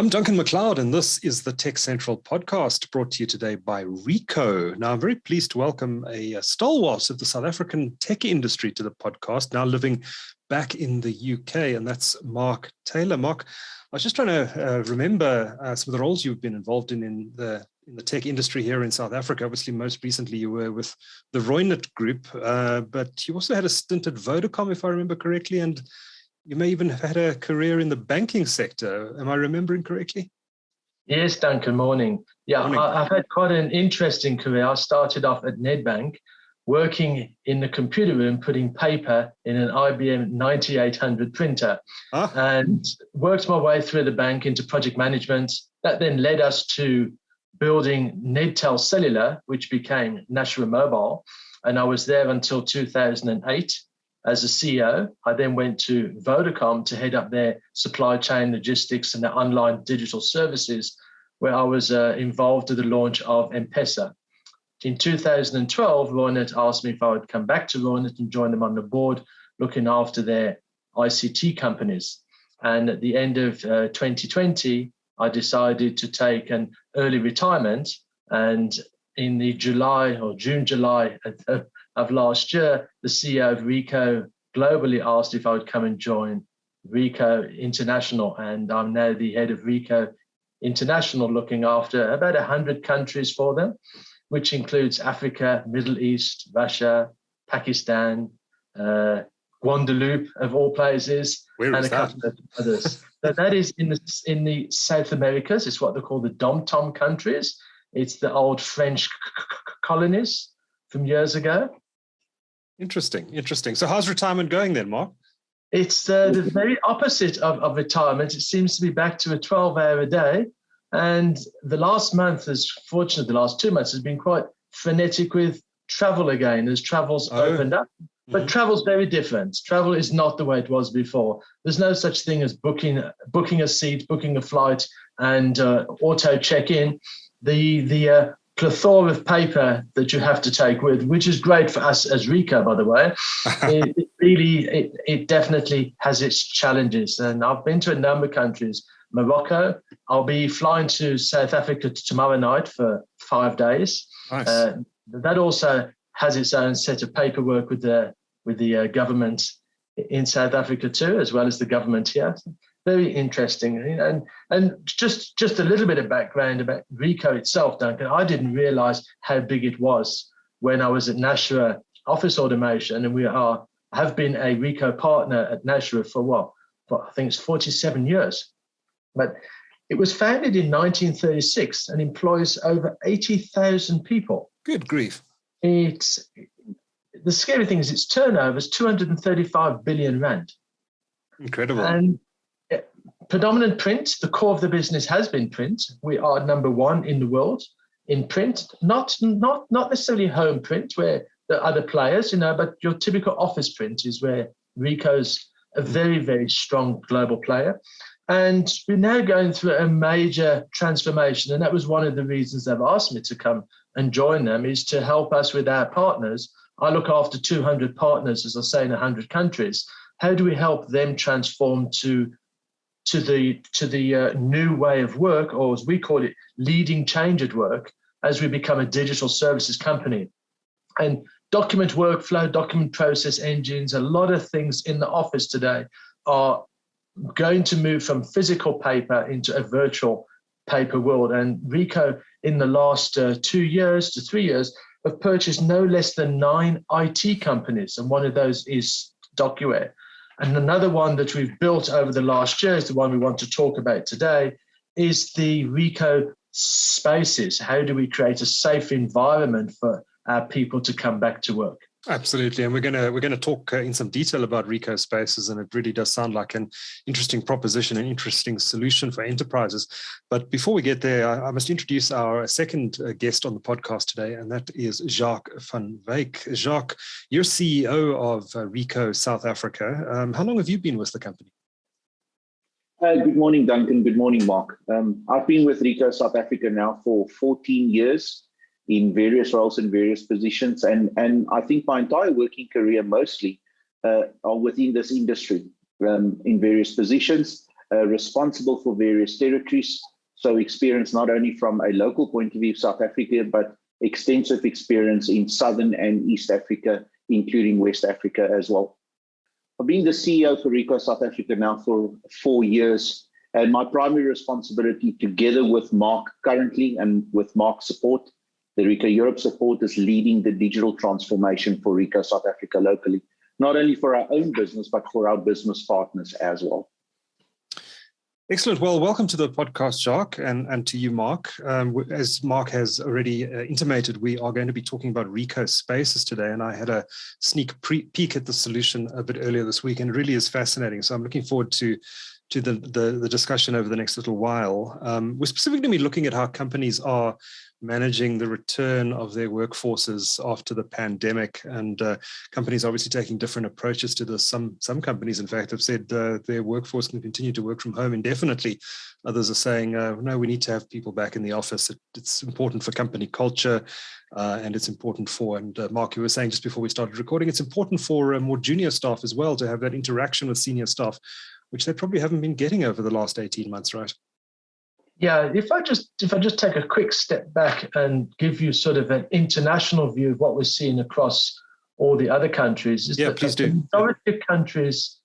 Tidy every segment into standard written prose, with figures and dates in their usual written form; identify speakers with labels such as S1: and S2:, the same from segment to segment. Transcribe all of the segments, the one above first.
S1: I'm Duncan McLeod, and this is the TechCentral Podcast brought to you today by Ricoh. Now, I'm very pleased to welcome a stalwart of the South African tech industry to the podcast, now living back in the UK, and that's Mark Taylor. Mark, I was just trying to remember some of the roles you've been involved in the tech industry here in South Africa. Obviously, most recently you were with the Reunert Group, but you also had a stint at Vodacom, if I remember correctly, and you may even have had a career in the banking sector. Am I remembering correctly?
S2: Yes, Duncan, morning. Yeah, morning. I've had quite an interesting career. I started off at Nedbank, working in the computer room, putting paper in an IBM 9800 printer, and worked my way through the bank into project management. That then led us to building Nedtel Cellular, which became National Mobile. And I was there until 2008. As a CEO. I then went to Vodacom to head up their supply chain logistics and their online digital services, where I was involved in the launch of M-Pesa. In 2012, Reunert asked me if I would come back to Reunert and join them on the board, looking after their ICT companies. And at the end of 2020, I decided to take an early retirement. And in the June-July of last year, the CEO of Ricoh globally asked if I would come and join Ricoh International. And I'm now the head of Ricoh International, looking after about 100 countries for them, which includes Africa, Middle East, Russia, Pakistan, Guadeloupe, of all places, and a couple of others. So that is in the South Americas. It's what they call the Dom-Tom countries. It's the old French colonies from years ago.
S1: Interesting. So how's retirement going then, Mark?
S2: It's the very opposite of retirement. It seems to be back to a 12-hour a day. And the last month, the last 2 months has been quite frenetic with travel again as travel's opened up. But travel's very different. Travel is not the way it was before. There's no such thing as booking a seat, booking a flight, and auto check-in. The plethora of paper that you have to take with, which is great for us as Ricoh, by the way, it definitely has its challenges. And I've been to a number of countries. Morocco, I'll be flying to South Africa tomorrow night for 5 days.
S1: Nice.
S2: That also has its own set of paperwork with the government in South Africa too, as well as the government here. Very interesting. And just a little bit of background about Ricoh itself, Duncan. I didn't realize how big it was when I was at Nashua Office Automation, and have been a Ricoh partner at Nashua for I think it's 47 years. But it was founded in 1936 and employs over 80,000 people.
S1: Good grief.
S2: The scary thing is its turnover is 235 billion rand.
S1: Incredible.
S2: And predominant print, the core of the business has been print. We are number one in the world in print, not necessarily home print where there are other players, but your typical office print is where Ricoh's a very, very strong global player. And we're now going through a major transformation. And that was one of the reasons they've asked me to come and join them, is to help us with our partners. I look after 200 partners, as I say, in 100 countries. How do we help them transform to the new way of work, or as we call it, leading change at work, as we become a digital services company? And document workflow, document process engines, a lot of things in the office today are going to move from physical paper into a virtual paper world. And Ricoh, in the last 2 years to 3 years, have purchased no less than 9 IT companies, and one of those is DocuWare. And another one that we've built over the last year is the one we want to talk about today, is the Ricoh Spaces. How do we create a safe environment for our people to come back to work?
S1: Absolutely, and we're going to talk in some detail about Ricoh Spaces, and it really does sound like an interesting proposition, an interesting solution for enterprises. But before we get there, I must introduce our second guest on the podcast today, and that is Jacques van Wyk. Jacques, you're CEO of Ricoh South Africa. How long have you been with the company?
S3: Good morning, Duncan. Good morning, Mark. I've been with Ricoh South Africa now for 14 years. In various roles and various positions. And I think my entire working career mostly are within this industry in various positions. responsible for various territories. So experience not only from a local point of view, South Africa, but extensive experience in Southern and East Africa, including West Africa as well. I've been the CEO for Ricoh South Africa now for 4 years, and my primary responsibility, together with Mark currently and with Mark's support, the Ricoh Europe support, is leading the digital transformation for Ricoh South Africa locally, not only for our own business, but for our business partners as well.
S1: Excellent. Well, welcome to the podcast, Jacques, and to you, Mark. As Mark has already intimated, we are going to be talking about Ricoh Spaces today, and I had a sneak peek at the solution a bit earlier this week, and it really is fascinating. So I'm looking forward to the discussion over the next little while. We're specifically going to be looking at how companies are managing the return of their workforces after the pandemic, and companies obviously taking different approaches to this. Some companies, in fact, have said their workforce can continue to work from home indefinitely. Others are saying, no, we need to have people back in the office. It's important for company culture, and it's important for, and Mark, you were saying just before we started recording, it's important for more junior staff as well to have that interaction with senior staff, which they probably haven't been getting over the last 18 months, right?
S2: Yeah, if I just take a quick step back and give you sort of an international view of what we're seeing across all the other countries, is that
S1: please do.
S2: The majority of countries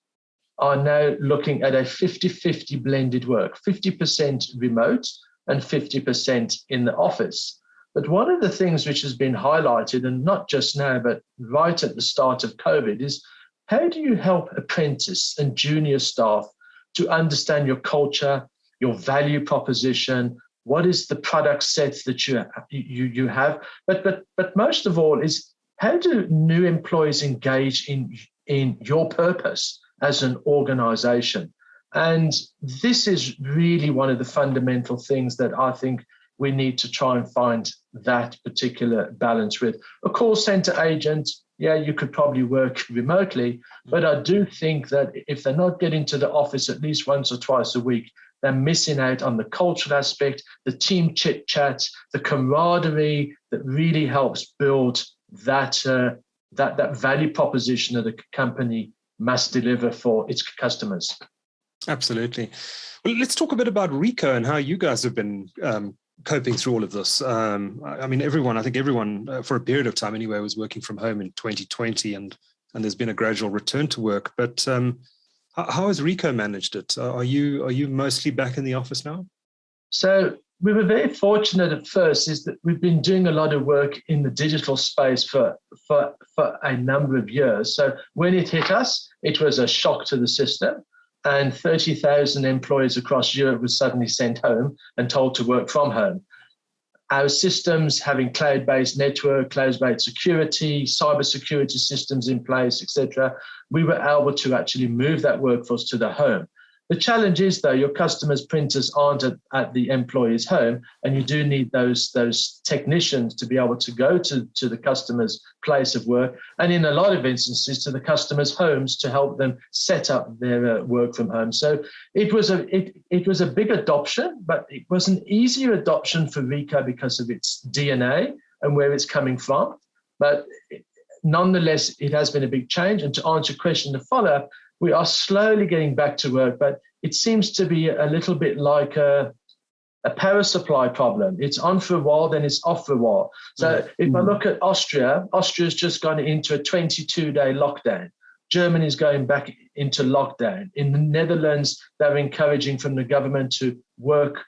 S2: are now looking at a 50-50 blended work, 50% remote and 50% in the office. But one of the things which has been highlighted, and not just now, but right at the start of COVID, is how do you help apprentice and junior staff to understand your culture, your value proposition, what is the product sets that you have, but most of all is how do new employees engage in your purpose as an organization? And this is really one of the fundamental things that I think we need to try and find that particular balance with. A call center agent, yeah, you could probably work remotely, but I do think that if they're not getting to the office at least once or twice a week, they're missing out on the cultural aspect, the team chit chat, the camaraderie that really helps build that value proposition that a company must deliver for its customers.
S1: Absolutely. Well, let's talk a bit about Ricoh and how you guys have been coping through all of this. I think everyone for a period of time anyway was working from home in 2020, and there's been a gradual return to work. But how has Ricoh managed it? Are you mostly back in the office now?
S2: So we were very fortunate at first, is that we've been doing a lot of work in the digital space for a number of years. So when it hit us, it was a shock to the system, and 30,000 employees across Europe were suddenly sent home and told to work from home. Our systems, having cloud-based network, cloud-based security, cybersecurity systems in place, etc., we were able to actually move that workforce to the home. The challenge is, though, your customers' printers aren't at the employee's home, and you do need those technicians to be able to go to the customer's place of work, and in a lot of instances to the customer's homes to help them set up their work from home. So it was a big adoption, but it was an easier adoption for Ricoh because of its DNA and where it's coming from. But nonetheless, it has been a big change. And to answer your question, to follow up, we are slowly getting back to work, but it seems to be a little bit like a power supply problem. It's on for a while, then it's off for a while. So if I look at Austria's just gone into a 22-day lockdown. Germany is going back into lockdown. In the Netherlands, they're encouraging from the government to work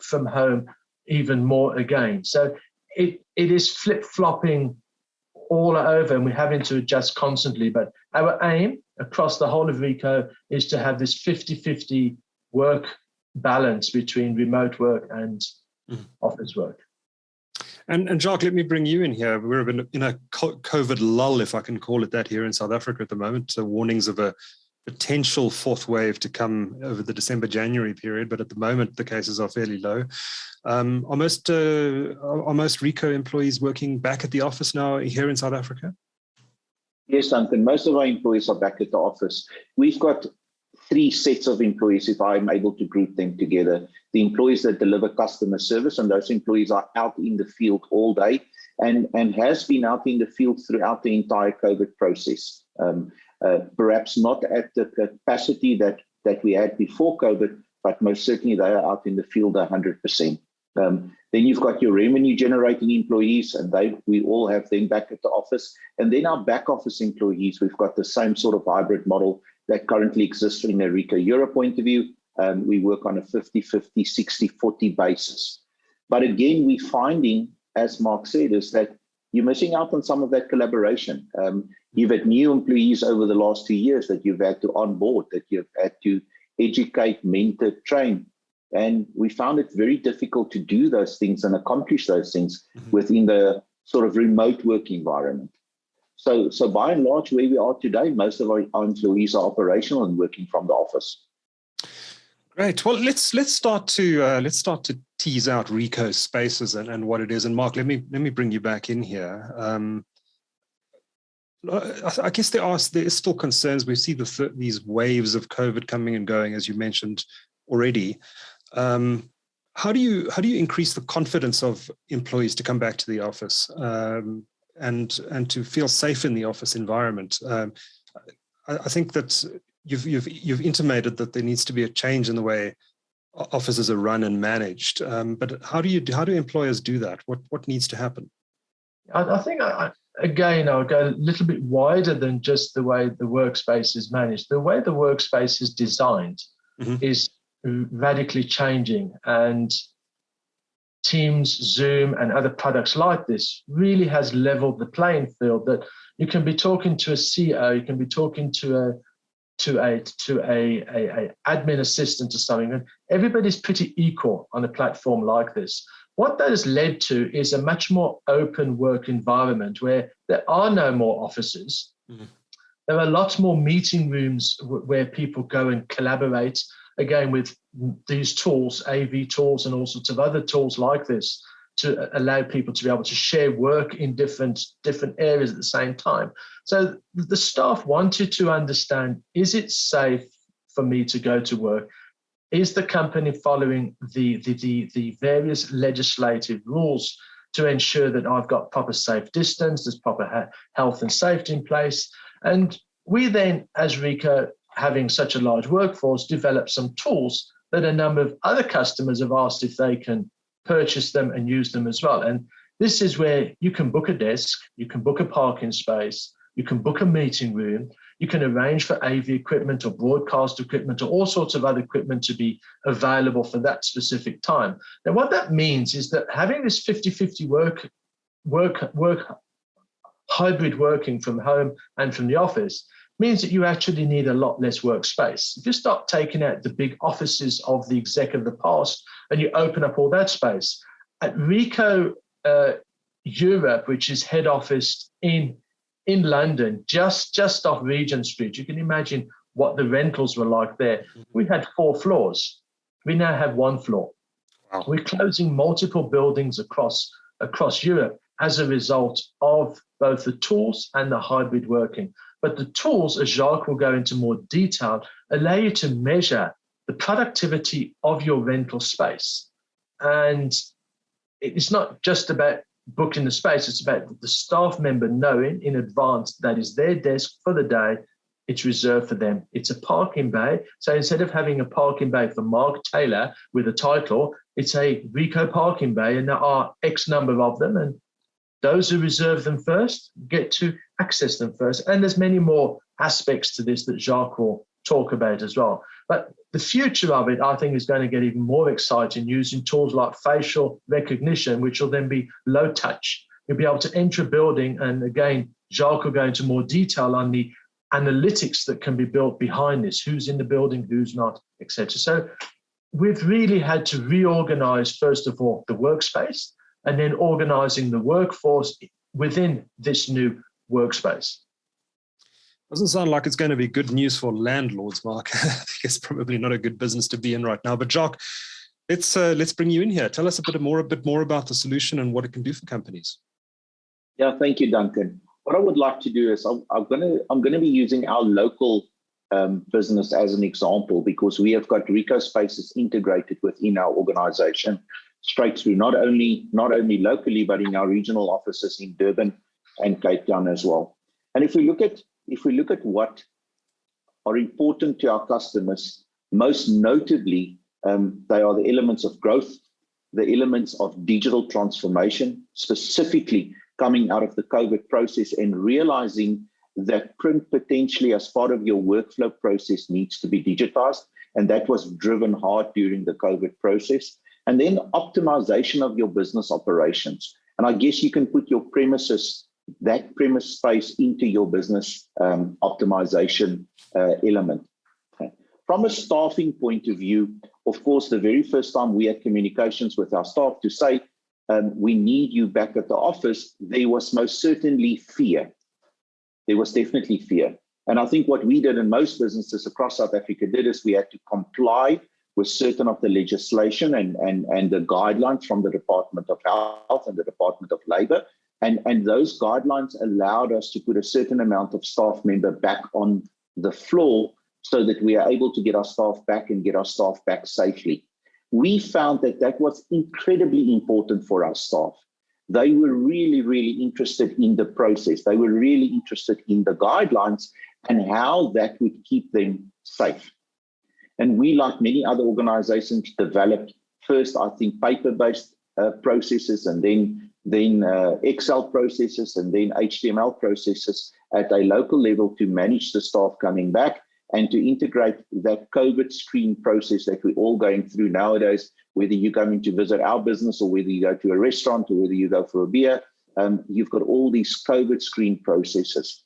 S2: from home even more again. So it is flip-flopping all over, and we're having to adjust constantly. But our aim across the whole of Ricoh is to have this 50-50 work balance between remote work and office work.
S1: And Jacques, let me bring you in here. We're in a COVID lull, if I can call it that, here in South Africa at the moment. So warnings of a potential fourth wave to come over the December-January period, but at the moment the cases are fairly low. Are most Ricoh employees working back at the office now here in South Africa?
S3: Yes, Duncan. Most of our employees are back at the office. We've got 3 sets of employees, if I'm able to group them together. The employees that deliver customer service, and those employees are out in the field all day and has been out in the field throughout the entire COVID process. Perhaps not at the capacity that we had before COVID, but most certainly they are out in the field 100%. Then you've got your revenue generating employees, and we all have them back at the office. And then our back office employees, we've got the same sort of hybrid model that currently exists in a Ricoh Europe point of view. We work on a 50-50, 60-40 basis. But again, we're finding, as Mark said, is that you're missing out on some of that collaboration. You've had new employees over the last 2 years that you've had to onboard, that you've had to educate, mentor, train. And we found it very difficult to do those things and accomplish those things within the sort of remote work environment. So by and large, where we are today, most of our employees are operational and working from the office.
S1: Great. Well, let's start to tease out Ricoh Spaces and what it is. And Mark, let me bring you back in here. I guess there is still concerns. We see these waves of COVID coming and going, as you mentioned already. How do you increase the confidence of employees to come back to the office and to feel safe in the office environment? I think that you've intimated that there needs to be a change in the way offices are run and managed. But how do employers do that? What needs to happen?
S2: I think again, I'll go a little bit wider than just the way the workspace is managed. The way the workspace is designed is radically changing, and Teams, Zoom, and other products like this really has leveled the playing field. That you can be talking to a CEO, you can be talking to a admin assistant or something, and everybody's pretty equal on a platform like this. What that has led to is a much more open work environment where there are no more offices. There are lots more meeting rooms where people go and collaborate, again, with these tools, AV tools and all sorts of other tools like this, to allow people to be able to share work in different areas at the same time. So the staff wanted to understand, is it safe for me to go to work? Is the company following the various legislative rules to ensure that I've got proper safe distance, there's proper health and safety in place? And we then, as Ricoh, having such a large workforce, developed some tools that a number of other customers have asked if they can purchase them and use them as well. And this is where you can book a desk, you can book a parking space, you can book a meeting room, you can arrange for AV equipment or broadcast equipment or all sorts of other equipment to be available for that specific time. Now, what that means is that having this 50-50 work hybrid working from home and from the office means that you actually need a lot less workspace. If you start taking out the big offices of the exec of the past and you open up all that space, at Ricoh Europe, which is head office in London, just off Regent Street, you can imagine what the rentals were like there. We had 4 floors. We now have 1 floor. Wow. We're closing multiple buildings across Europe as a result of both the tools and the hybrid working. But the tools, as Jacques will go into more detail, allow you to measure the productivity of your rental space. And it's not just about booking the space, it's about the staff member knowing in advance that is their desk for the day, it's reserved for them. It's a parking bay. So instead of having a parking bay for Mark Taylor with a title, it's a Ricoh parking bay, and there are X number of them, and those who reserve them first get to access them first. And there's many more aspects to this that Jacques will talk about as well. But the future of it, I think, is going to get even more exciting using tools like facial recognition, which will then be low touch. You'll be able to enter a building, and again, Jacques will go into more detail on the analytics that can be built behind this, who's in the building, who's not, etc. So we've really had to reorganize, first of all, the workspace, and then organizing the workforce within this new workspace.
S1: Doesn't sound like it's going to be good news for landlords, Mark. I think it's probably not a good business to be in right now. But Jacques, let's bring you in here. Tell us a bit more about the solution and what it can do for companies.
S3: Yeah, thank you, Duncan. What I would like to do is I'm going to be using our local business as an example, because we have got Ricoh Spaces integrated within our organization, straight through, not only locally, but in our regional offices in Durban and Cape Town as well. And if we look at what are important to our customers, most notably They are the elements of growth, the elements of digital transformation, specifically coming out of the COVID process and realizing that print potentially as part of your workflow process needs to be digitized. And that was driven hard during the COVID process. And then optimization of your business operations. And I guess you can put your premises, that premise space into your business optimization element. Okay. From a staffing point of view, of course, the very first time we had communications with our staff to say, we need you back at the office, there was most certainly fear. There was definitely fear. And I think what we did, and most businesses across South Africa did, is we had to comply with certain of the legislation and the guidelines from the Department of Health and the Department of Labor. And those guidelines allowed us to put a certain amount of staff member back on the floor so that we are able to get our staff back and get our staff back safely. We found that that was incredibly important for our staff. They were really, really interested in the process. They were really interested in the guidelines and how that would keep them safe. And we, like many other organizations, developed first, I think, paper-based processes, and then Excel processes, and then HTML processes at a local level to manage the staff coming back and to integrate that COVID screen process that we're all going through nowadays, whether you're coming to visit our business or whether you go to a restaurant or whether you go for a beer, you've got all these COVID screen processes.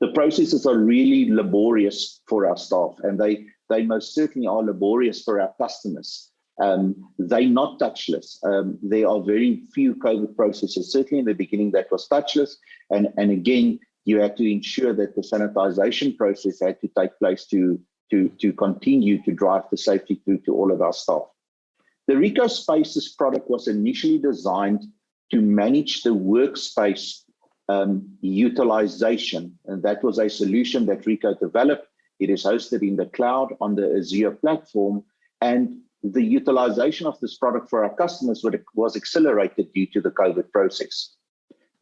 S3: The processes are really laborious for our staff, and they most certainly are laborious for our customers. They're not touchless. There are very few COVID processes. Certainly in the beginning that was touchless. And again, you had to ensure that the sanitization process had to take place to continue to drive the safety through to all of our staff. The Ricoh Spaces product was initially designed to manage the workspace utilization. And that was a solution that Ricoh developed. It is hosted in the cloud on the Azure platform, and the utilization of this product for our customers was accelerated due to the COVID process.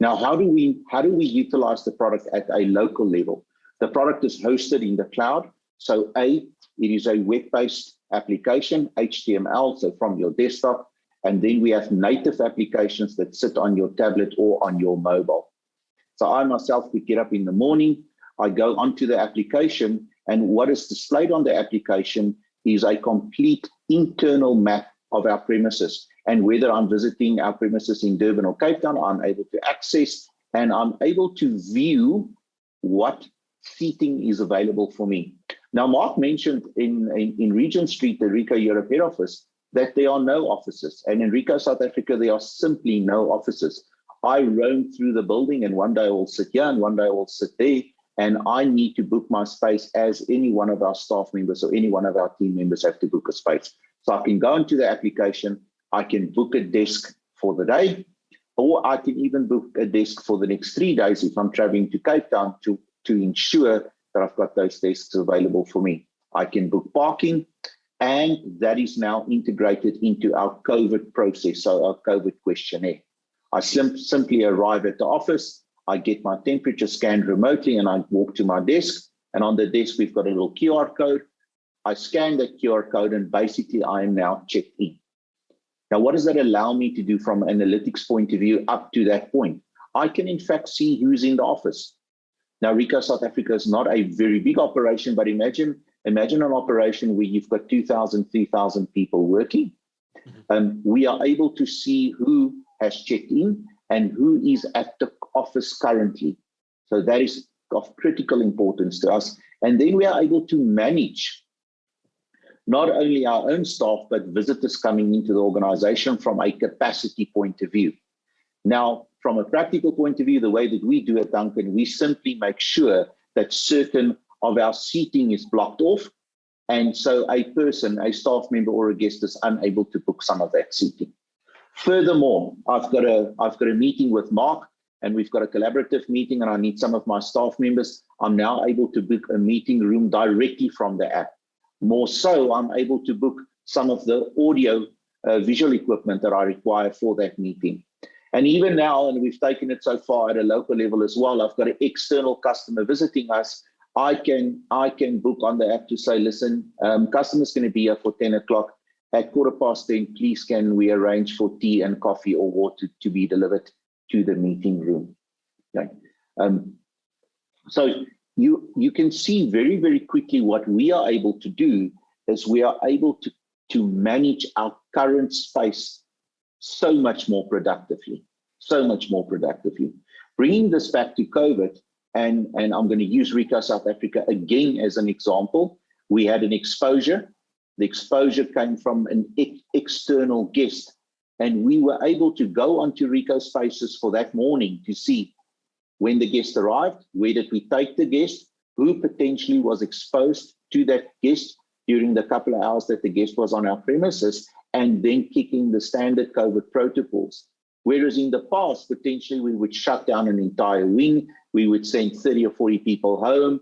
S3: Now, how do we utilize the product at a local level? The product is hosted in the cloud. So it is a web-based application, HTML, so from your desktop, and then we have native applications that sit on your tablet or on your mobile. So I myself could get up in the morning, I go onto the application, and what is displayed on the application is a complete internal map of our premises. And whether I'm visiting our premises in Durban or Cape Town, I'm able to access and I'm able to view what seating is available for me. Now, Mark mentioned in Regent Street, the Ricoh Europe head office, that there are no offices. And in Ricoh South Africa, there are simply no offices. I roam through the building, and one day I will sit here and one day I will sit there. And I need to book my space as any one of our staff members or any one of our team members have to book a space. So I can go into the application, I can book a desk for the day, or I can even book a desk for the next 3 days if I'm traveling to Cape Town to ensure that I've got those desks available for me. I can book parking, and that is now integrated into our COVID process, so our COVID questionnaire. I simply arrive at the office, I get my temperature scanned remotely, and I walk to my desk, and on the desk we've got a little QR code. I scan that QR code, and basically I am now checked in. Now, what does that allow me to do from an analytics point of view up to that point? I can in fact see who's in the office. Now, Ricoh South Africa is not a very big operation, but imagine an operation where you've got 2,000, 3,000 people working. We are able to see who has checked in and who is at the office currently. So that is of critical importance to us. And then we are able to manage not only our own staff, but visitors coming into the organization from a capacity point of view. Now, from a practical point of view, the way that we do it, Duncan, we simply make sure that certain of our seating is blocked off. And so a person, a staff member or a guest is unable to book some of that seating. Furthermore, I've got a meeting with Mark, and we've got a collaborative meeting, and I need some of my staff members. I'm now able to book a meeting room directly from the app. More so, I'm able to book some of the audio visual equipment that I require for that meeting. And even now, and we've taken it so far at a local level as well, I've got an external customer visiting us. I can book on the app to say, listen, customer's going to be here for 10 o'clock. At 10:15, please can we arrange for tea and coffee or water to be delivered to the meeting room? Okay. So you can see very, very quickly what we are able to do is we are able to manage our current space so much more productively. Bringing this back to COVID, and I'm going to use Ricoh South Africa again as an example. We had an exposure. The exposure came from an external guest, and we were able to go onto Ricoh Spaces for that morning to see when the guest arrived, where did we take the guest, who potentially was exposed to that guest during the couple of hours that the guest was on our premises, and then kicking the standard COVID protocols. Whereas in the past, potentially we would shut down an entire wing, we would send 30 or 40 people home,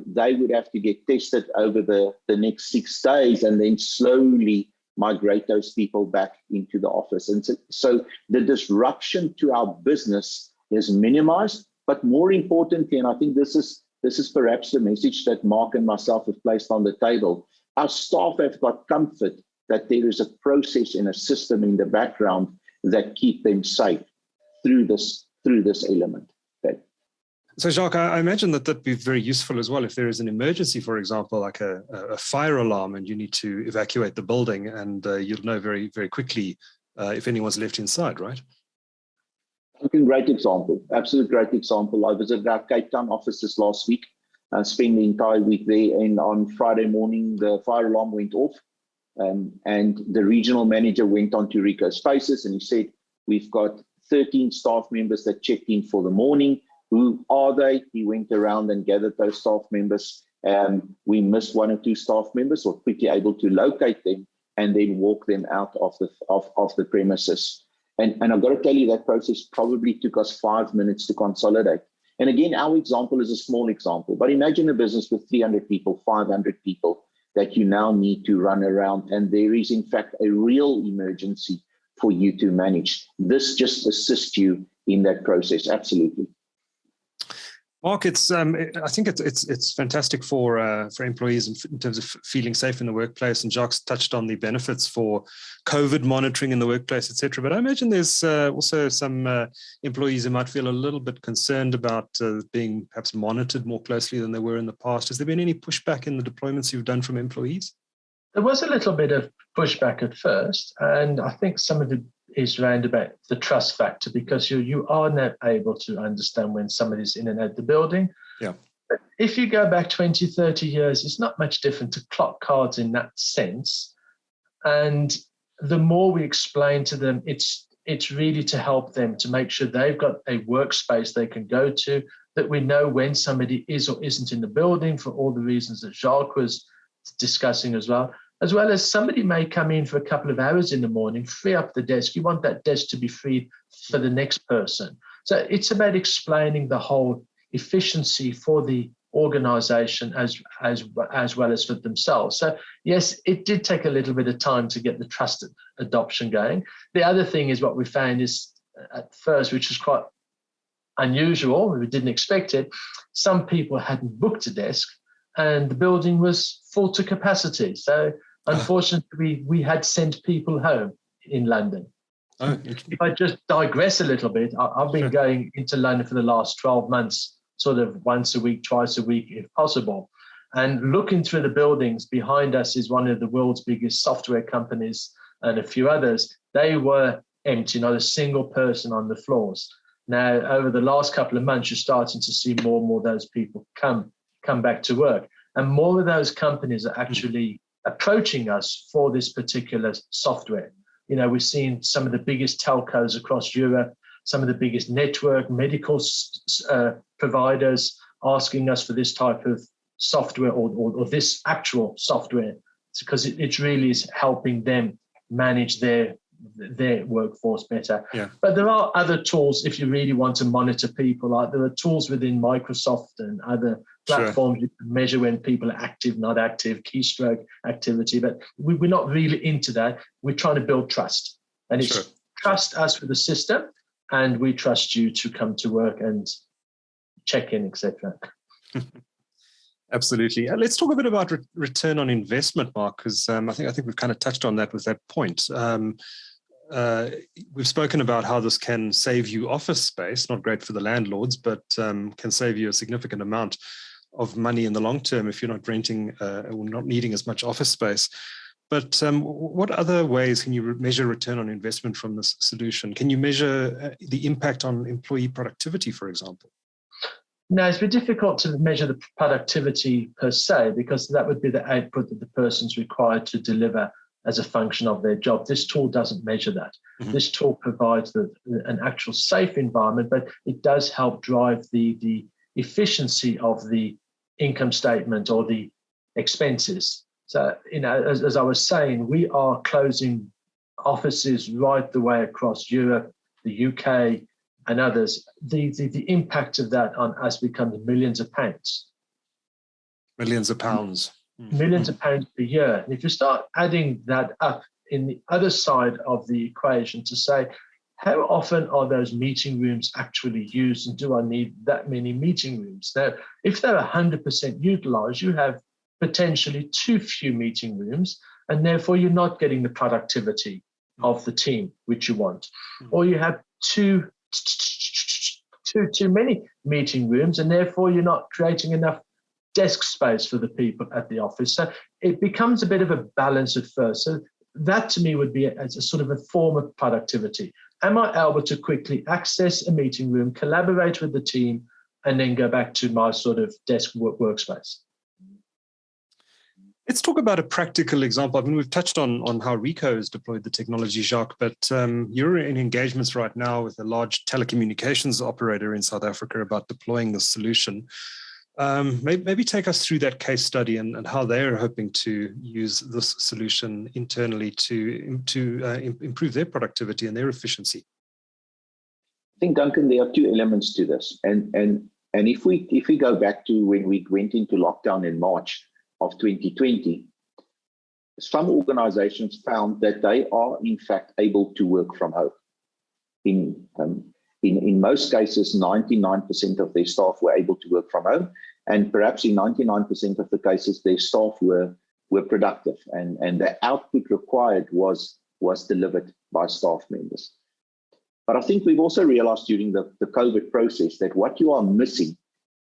S3: they would have to get tested over the next 6 days and then slowly migrate those people back into the office. And so the disruption to our business is minimized, but more importantly, and I think this is perhaps the message that Mark and myself have placed on the table, our staff have got comfort that there is a process and a system in the background that keep them safe through this element. Okay.
S1: So Jacques, I imagine that'd be very useful as well if there is an emergency, for example, like a fire alarm and you need to evacuate the building, and you'll know very, very quickly if anyone's left inside, right?
S3: Great example, absolute great example. I visited our Cape Town offices last week, spent the entire week there, and on Friday morning, the fire alarm went off. And the regional manager went on to Ricoh Spaces and he said, we've got 13 staff members that checked in for the morning. Who are they? He went around and gathered those staff members. We missed 1 or 2 staff members, or quickly able to locate them and then walk them out of the premises. And I've got to tell you, that process probably took us 5 minutes to consolidate. And again, our example is a small example, but imagine a business with 300 people, 500 people that you now need to run around, and there is in fact a real emergency for you to manage. This just assists you in that process, absolutely.
S1: Mark, I think it's fantastic for employees in terms of feeling safe in the workplace. And Jacques touched on the benefits for COVID monitoring in the workplace, etc. But I imagine there's also some employees who might feel a little bit concerned about being perhaps monitored more closely than they were in the past. Has there been any pushback in the deployments you've done from employees?
S2: There was a little bit of pushback at first, and I think some of it is around about the trust factor, because you are now able to understand when somebody's in and out the building.
S1: Yeah.
S2: But if you go back 20, 30 years, it's not much different to clock cards in that sense. And the more we explain to them, it's really to help them to make sure they've got a workspace they can go to, that we know when somebody is or isn't in the building for all the reasons that Jacques was discussing as well as somebody may come in for a couple of hours in the morning, free up the desk. You want that desk to be freed for the next person. So it's about explaining the whole efficiency for the organization as well as for themselves. So yes, it did take a little bit of time to get the trusted adoption going. The other thing is what we found is at first, which was quite unusual, we didn't expect it, some people hadn't booked a desk and the building was full to capacity. So unfortunately, we had sent people home in London. If I just digress a little bit, I've been going into London for the last 12 months, sort of once a week, twice a week, if possible. And looking through the buildings, behind us is one of the world's biggest software companies and a few others. They were empty, not a single person on the floors. Now, over the last couple of months, you're starting to see more and more of those people come back to work. And more of those companies are actually approaching us for this particular software. You know, we've seen some of the biggest telcos across Europe, some of the biggest network medical providers asking us for this type of software or this actual software, because it really is helping them manage their workforce better.
S1: Yeah.
S2: But there are other tools if you really want to monitor people. Like there are tools within Microsoft and other platforms you can measure when people are active, not active, keystroke activity. But we're not really into that. We're trying to build trust. And it's trust us with the system, and we trust you to come to work and check in, etc.
S1: Absolutely. Let's talk a bit about return on investment, Mark, because I think we've kind of touched on that with that point. We've spoken about how this can save you office space, not great for the landlords, but can save you a significant amount of money in the long term if you're not renting or not needing as much office space. But what other ways can you measure return on investment from this solution? Can you measure the impact on employee productivity, for example?
S2: No, it's very difficult to measure the productivity per se, because that would be the output that the person's required to deliver as a function of their job. This tool doesn't measure that. Mm-hmm. This tool provides an actual safe environment, but it does help drive the efficiency of the income statement or the expenses. So, as I was saying, we are closing offices right the way across Europe, the UK, and others. The impact of that on us becomes millions of pounds.
S1: Millions of pounds.
S2: Millions of pounds per year. And if you start adding that up in the other side of the equation to say, how often are those meeting rooms actually used, and do I need that many meeting rooms? Now, if they're 100% utilized, you have potentially too few meeting rooms, and therefore you're not getting the productivity of the team which you want. Or you have too many meeting rooms, and therefore you're not creating enough desk space for the people at the office. So it becomes a bit of a balance at first. So that to me would be as a sort of a form of productivity. Am I able to quickly access a meeting room, collaborate with the team, and then go back to my sort of desk workspace?
S1: Let's talk about a practical example. I mean, we've touched on how Ricoh has deployed the technology, Jacques, but you're in engagements right now with a large telecommunications operator in South Africa about deploying the solution. Maybe take us through that case study and how they're hoping to use this solution internally to improve their productivity and their efficiency.
S3: I think, Duncan, there are two elements to this. And if we go back to when we went into lockdown in March of 2020, some organizations found that they are in fact able to work from home. In most cases, 99% of their staff were able to work from home, and perhaps in 99% of the cases, their staff were productive, and the output required was delivered by staff members. But I think we've also realized during the COVID process that what you are missing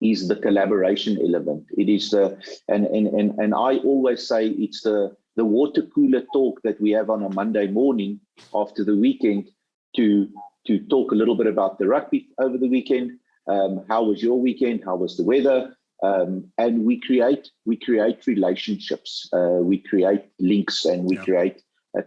S3: is the collaboration element. It is and I always say it's the water cooler talk that we have on a Monday morning after the weekend to talk a little bit about the rugby over the weekend. How was your weekend? How was the weather? And we create relationships. We create links, and we create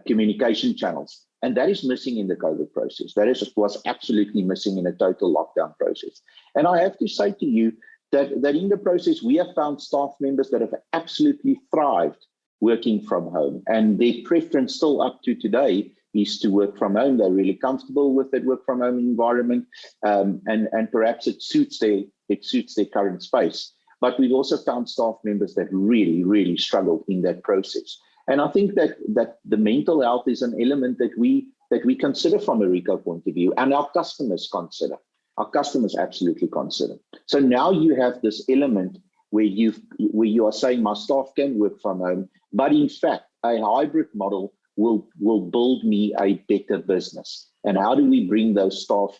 S3: communication channels. And that is missing in the COVID process. Was absolutely missing in a total lockdown process. And I have to say to you that in the process, we have found staff members that have absolutely thrived working from home. And their preference still up to today is to work from home. They're really comfortable with that work from home environment. And perhaps it suits their current space. But we've also found staff members that really, really struggled in that process. And I think that the mental health is an element that we consider from a Ricoh point of view, and our customers consider. Our customers absolutely consider. So now you have this element where you are saying my staff can work from home, but in fact, a hybrid model will build me a better business. And how do we bring those staff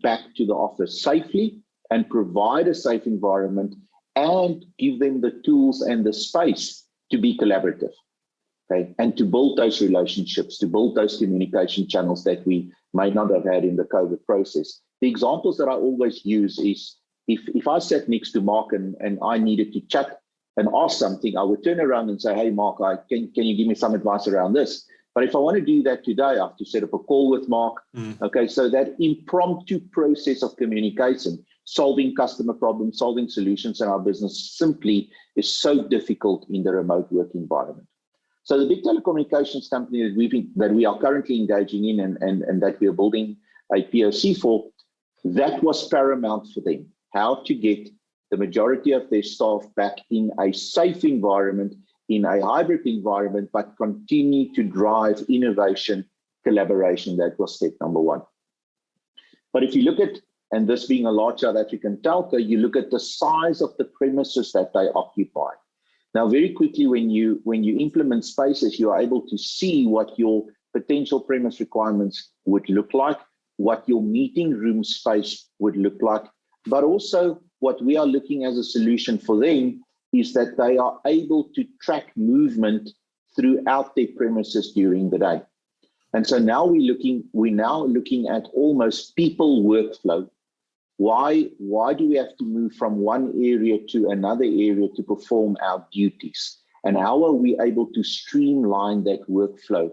S3: back to the office safely and provide a safe environment and give them the tools and the space to be collaborative? Okay, and to build those relationships, to build those communication channels that we may not have had in the COVID process. The examples that I always use is if I sat next to Mark and I needed to chat and ask something, I would turn around and say, hey, Mark, can you give me some advice around this? But if I want to do that today, I have to set up a call with Mark. Okay, so that impromptu process of communication, solving customer problems, solving solutions in our business simply is so difficult in the remote work environment. So the big telecommunications company that we are currently engaging in and that we are building a POC for, that was paramount for them. How to get the majority of their staff back in a safe environment, in a hybrid environment, but continue to drive innovation, collaboration. That was step number one. But if you look at and this being a large South African telco, you look at the size of the premises that they occupy. Now, very quickly, when you implement Spaces, you are able to see what your potential premise requirements would look like, what your meeting room space would look like, but also what we are looking as a solution for them is that they are able to track movement throughout their premises during the day. And so now we're now looking at almost people workflow. Why do we have to move from one area to another area to perform our duties? And how are we able to streamline that workflow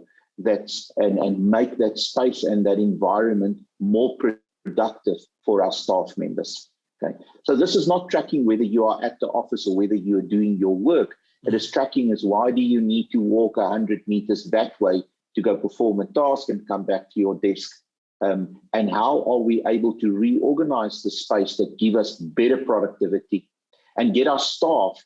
S3: and make that space and that environment more productive for our staff members? Okay. So this is not tracking whether you are at the office or whether you are doing your work. It is tracking as why do you need to walk 100 meters that way to go perform a task and come back to your desk? And how are we able to reorganize the space that give us better productivity and get our staff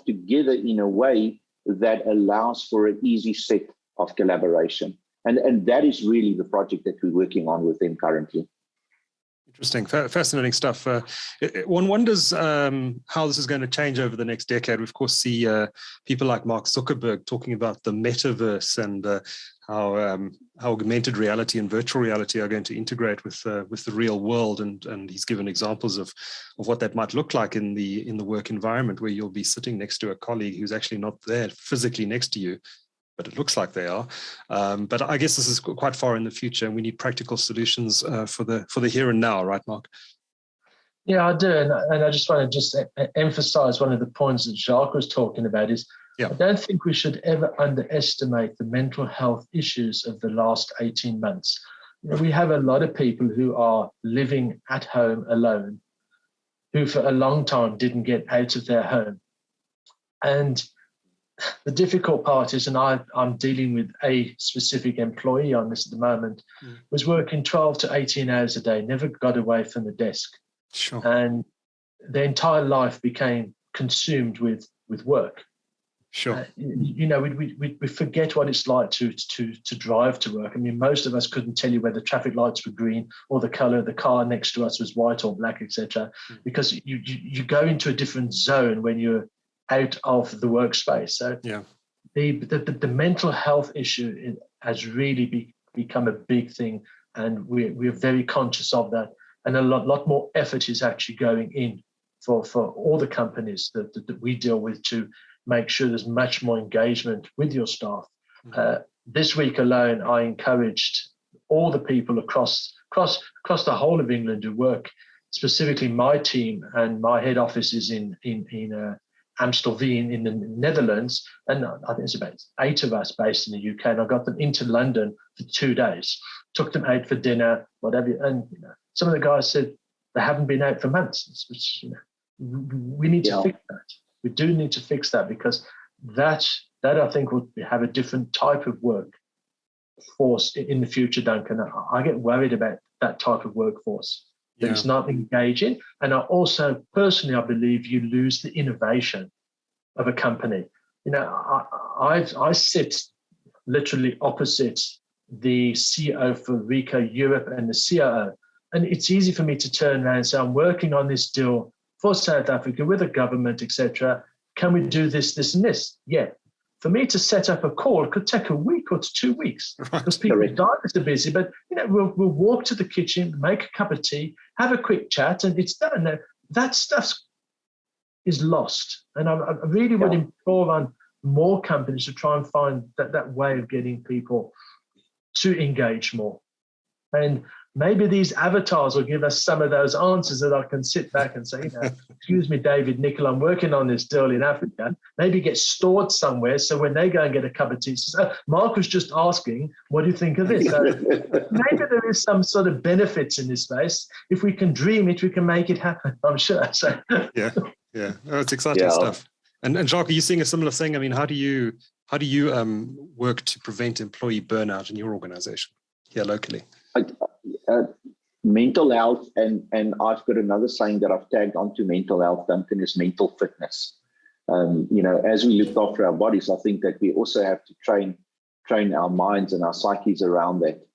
S3: together in a way that allows for an easy set of collaboration. And that is really the project that we're working on with them currently.
S1: Interesting, fascinating stuff. One wonders how this is going to change over the next decade. We, of course, see people like Mark Zuckerberg talking about the metaverse and how augmented reality and virtual reality are going to integrate with the real world. And he's given examples of what that might look like in the work environment, where you'll be sitting next to a colleague who's actually not there physically next to you, but it looks like they are. But I guess this is quite far in the future, and we need practical solutions for the here and now, right, Mark?
S2: Yeah, I do. And I just want to emphasize one of the points that Jacques was talking about is I don't think we should ever underestimate the mental health issues of the last 18 months. You know, we have a lot of people who are living at home alone, who for a long time didn't get out of their home. And the difficult part is, and I'm dealing with a specific employee on this at the moment, was working 12 to 18 hours a day, never got away from the desk.
S1: Sure.
S2: And their entire life became consumed with work.
S1: Sure.
S2: You know, we forget what it's like to drive to work. I mean, most of us couldn't tell you whether traffic lights were green or the color of the car next to us was white or black, etc. Because you go into a different zone when you're out of the workspace. So the mental health issue has really become a big thing, and we're very conscious of that. And a lot more effort is actually going in for all the companies that we deal with to make sure there's much more engagement with your staff. This week alone, I encouraged all the people across the whole of England who work, specifically my team, and my head office is in Amstelveen in the Netherlands, and I think there's about 8 of us based in the UK, and I got them into London for 2 days, took them out for dinner, whatever, and some of the guys said they haven't been out for months, which we need to fix that. We do need to fix that, because that I think will have a different type of workforce in the future, Duncan. I get worried about that type of workforce. That it's not engaging. And I also, personally, I believe you lose the innovation of a company. You know, I sit literally opposite the CEO for Ricoh Europe and the COO. And it's easy for me to turn around and say, I'm working on this deal for South Africa with the government, etc. Can we do this, this, and this? Yeah. For me to set up a call, it could take a week or 2 weeks because people are busy. But we'll walk to the kitchen, make a cup of tea, have a quick chat, and it's done. Now, that stuff is lost, and I really would implore on more companies to try and find that way of getting people to engage more. And maybe these avatars will give us some of those answers that I can sit back and say, excuse me, David, Nickel, I'm working on this deal in Africa. Maybe get stored somewhere so when they go and get a cup of tea, so Mark was just asking, what do you think of this? So maybe there is some sort of benefits in this space. If we can dream it, we can make it happen, I'm sure. So
S1: yeah. Oh, it's exciting stuff. And Jacques, are you seeing a similar thing? I mean, how do you work to prevent employee burnout in your organization here locally?
S3: Mental health, and I've got another saying that I've tagged onto mental health, Duncan, is mental fitness. As we look after our bodies, I think that we also have to train our minds and our psyches around that.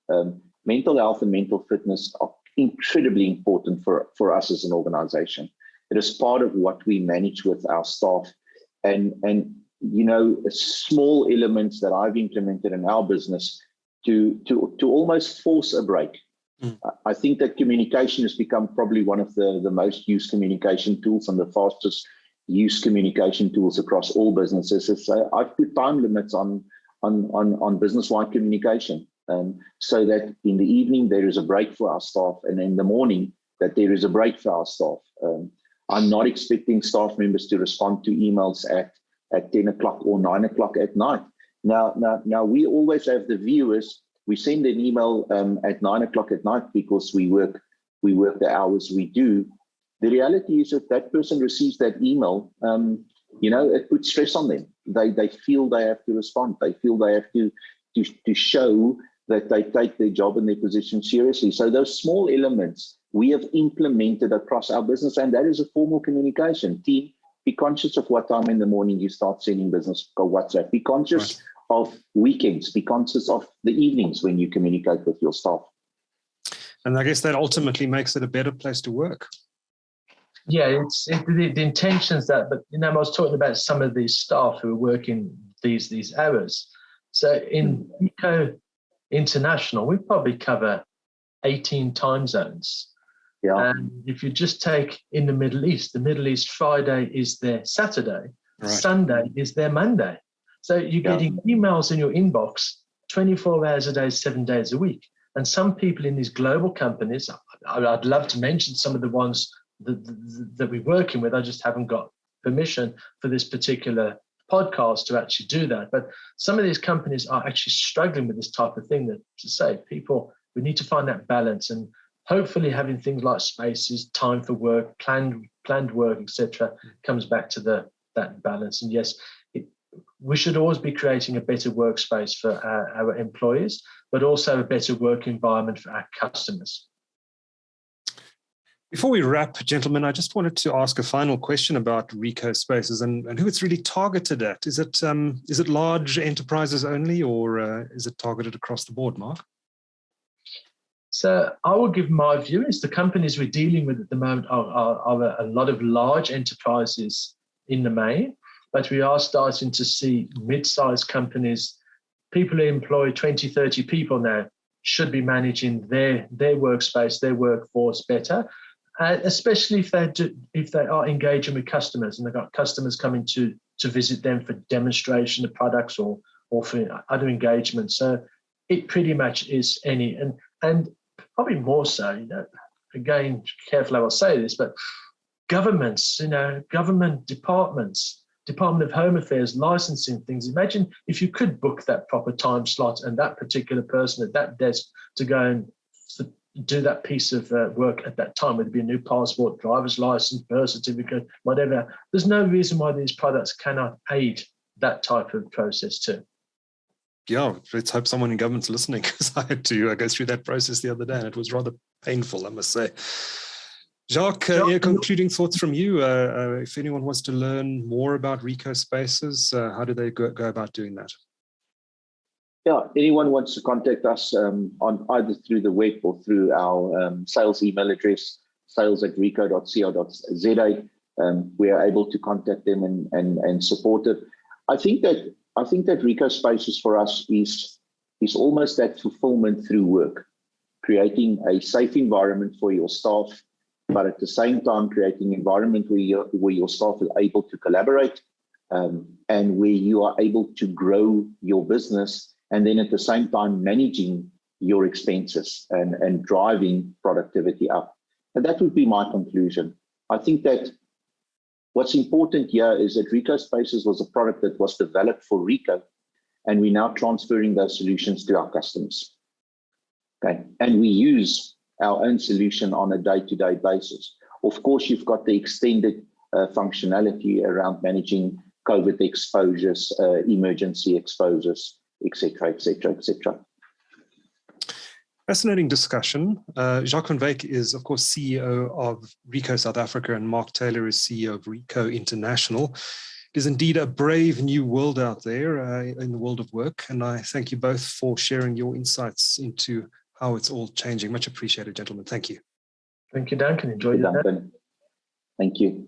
S3: Mental health and mental fitness incredibly important for us as an organization. It is part of what we manage with our staff. And small elements that I've implemented in our business to almost force a break. I think that communication has become probably one of the most used communication tools and the fastest used communication tools across all businesses. So I've put time limits on business-wide communication, so that in the evening there is a break for our staff, and in the morning that there is a break for our staff. I'm not expecting staff members to respond to emails at 10 o'clock or 9 o'clock at night. Now we always have the viewers. We send an email at 9 o'clock at night because we work the hours we do. The reality is that person receives that email, it puts stress on them. They feel they have to respond. They feel they have to show that they take their job and their position seriously. So those small elements we have implemented across our business, and that is a formal communication. Team, be conscious of what time in the morning you start sending business or WhatsApp. Be conscious of weekends. Be conscious of the evenings when you communicate with your staff.
S1: And I guess that ultimately makes it a better place to work. Yeah,
S2: it's the intentions that, but I was talking about some of these staff who are working these hours. So in Ricoh International, we probably cover 18 time zones.
S3: Yeah.
S2: And if you just take in the Middle East Friday is their Saturday, right. Sunday is their Monday. So you're getting emails in your inbox 24 hours a day, 7 days a week. And some people in these global companies, I'd love to mention some of the ones that we're working with. I just haven't got permission for this particular podcast to actually do that. But some of these companies are actually struggling with this type of thing. That, to say, people, we need to find that balance, and hopefully having things like spaces, time for work, planned work, etc., comes back to that balance. And yes, we should always be creating a better workspace for our employees, but also a better work environment for our customers.
S1: Before we wrap, gentlemen, I just wanted to ask a final question about Ricoh Spaces and who it's really targeted at. Is it large enterprises only, or is it targeted across the board, Mark?
S2: So I will give my view. Is the companies we're dealing with at the moment are a lot of large enterprises in the main, but we are starting to see mid-sized companies, people who employ 20, 30 people now, should be managing their workspace, their workforce better. Especially if they are engaging with customers and they've got customers coming to visit them for demonstration of products or for other engagements. So it pretty much is any, and probably more so, again, careful how I say this, but governments, government departments, Department of Home Affairs, licensing things. Imagine if you could book that proper time slot and that particular person at that desk to go and do that piece of work at that time, whether it be a new passport, driver's license, birth certificate, whatever. There's no reason why these products cannot aid that type of process too.
S1: Yeah, let's hope someone in government's listening, because I had to go through that process the other day and it was rather painful, I must say. Jacques, concluding thoughts from you. If anyone wants to learn more about Ricoh Spaces, how do they go about doing that?
S3: Yeah, anyone wants to contact us on either through the web or through our sales email address, sales@ricoh.co.za. We are able to contact them and support it. I think that Ricoh Spaces for us is almost that fulfillment through work, creating a safe environment for your staff, but at the same time creating an environment where your staff are able to collaborate and where you are able to grow your business, and then at the same time managing your expenses and driving productivity up. And that would be my conclusion. I think that what's important here is that Ricoh Spaces was a product that was developed for Ricoh, and we're now transferring those solutions to our customers. Okay, and we use our own solution on a day-to-day basis. Of course, you've got the extended functionality around managing COVID exposures, emergency exposures, etc., etc., etc.
S1: Fascinating discussion. Jacques van Wyk is, of course, CEO of Ricoh South Africa, and Mark Taylor is CEO of Ricoh International. It is indeed a brave new world out there in the world of work, and I thank you both for sharing your insights into how it's all changing. Much appreciated, gentlemen. Thank you.
S2: Thank you, Duncan. Enjoy your day.
S3: Duncan. Thank you.